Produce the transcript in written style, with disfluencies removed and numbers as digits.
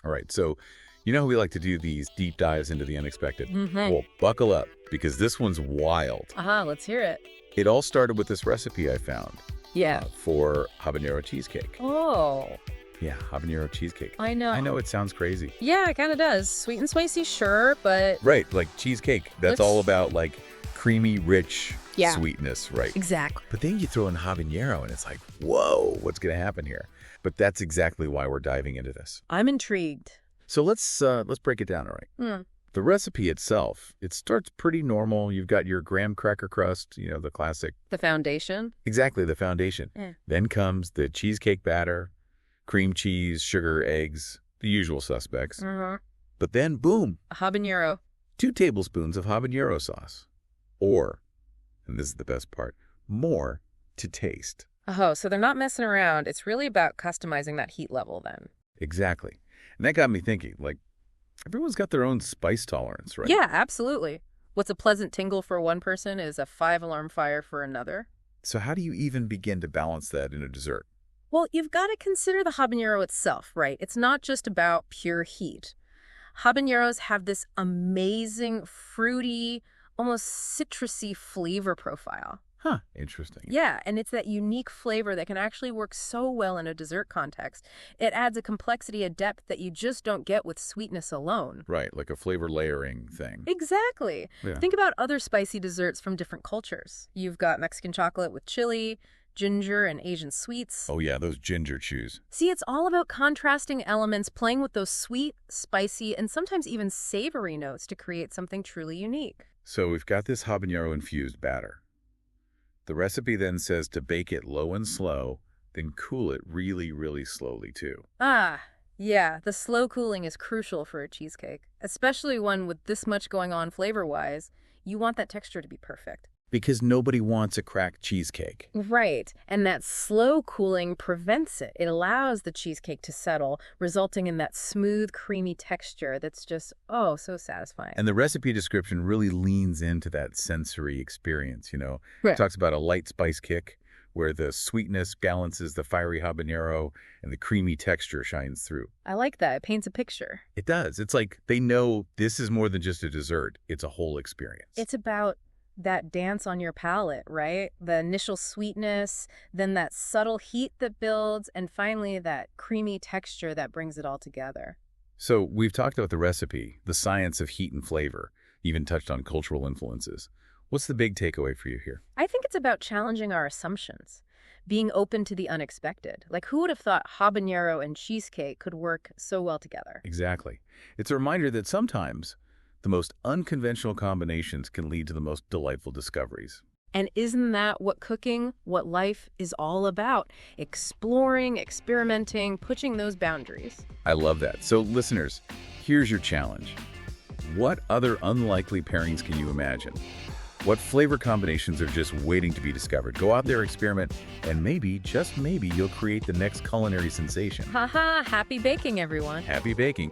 All right, so you know how we like to do these deep dives into the unexpected? Mm-hmm. Well, buckle up, because this one's wild. Let's hear it. It all started with this recipe I found Yeah. for habanero cheesecake. Oh, Yeah, habanero cheesecake. I know. I know it sounds crazy. Yeah, it kind of does. Sweet and spicy, sure, but... Right, like cheesecake. That's Let's- all about like creamy, rich Yeah. sweetness, right? Exactly. But then you throw in habanero and it's like, whoa, what's going to happen here? But that's exactly why we're diving into this. I'm intrigued. So let's break it down, all right? Hmm. The recipe itself, it starts pretty normal. You've got your graham cracker crust, you know, the classic. The foundation? Exactly, the foundation. Yeah. Then comes the cheesecake batter, cream cheese, sugar, eggs, the usual suspects. Mm-hmm. But then, boom, A habanero. 2 tablespoons of habanero sauce. Or, and this is the best part, more to taste. Oh, so they're not messing around. It's really about customizing that heat level then. Exactly. And that got me thinking, like, everyone's got their own spice tolerance, right? Yeah, absolutely. What's a pleasant tingle for one person is a 5-alarm fire for another. So how do you even begin to balance that in a dessert? Well, you've got to consider the habanero itself, right? It's not just about pure heat. Habaneros have this amazing, fruity, almost citrusy flavor profile. Huh, interesting. Yeah, and it's that unique flavor that can actually work so well in a dessert context. It adds a complexity, a depth that you just don't get with sweetness alone. Right, like a flavor layering thing. Exactly. Yeah. Think about other spicy desserts from different cultures. You've got Mexican chocolate with chili, ginger, and Asian sweets. Oh yeah, those ginger chews. See, it's all about contrasting elements, playing with those sweet, spicy, and sometimes even savory notes to create something truly unique. So we've got this habanero-infused batter. The recipe then says to bake it low and slow, then cool it really, really slowly too. Yeah, the slow cooling is crucial for a cheesecake, especially one with this much going on flavor-wise. You want that texture to be perfect. Because nobody wants a cracked cheesecake. Right, and that slow cooling prevents it. It allows the cheesecake to settle, resulting in that smooth, creamy texture that's just, oh, so satisfying. And the recipe description really leans into that sensory experience, you know. Right. It talks about a light spice kick where the sweetness balances the fiery habanero and the creamy texture shines through. I like that. It paints a picture. It does. It's like they know this is more than just a dessert. It's a whole experience. It's about that dance on your palate, right? The initial sweetness, then that subtle heat that builds, and finally that creamy texture that brings it all together. So we've talked about the recipe, the science of heat and flavor, even touched on cultural influences. What's the big takeaway for you here? I think it's about challenging our assumptions, being open to the unexpected. Like, who would have thought habanero and cheesecake could work so well together? Exactly. It's a reminder that sometimes the most unconventional combinations can lead to the most delightful discoveries. And isn't that what cooking, what life is all about? Exploring, experimenting, pushing those boundaries. I love that. So listeners, here's your challenge. What other unlikely pairings can you imagine? What flavor combinations are just waiting to be discovered? Go out there, experiment, and maybe, just maybe, you'll create the next culinary sensation. Haha, happy baking, everyone. Happy baking!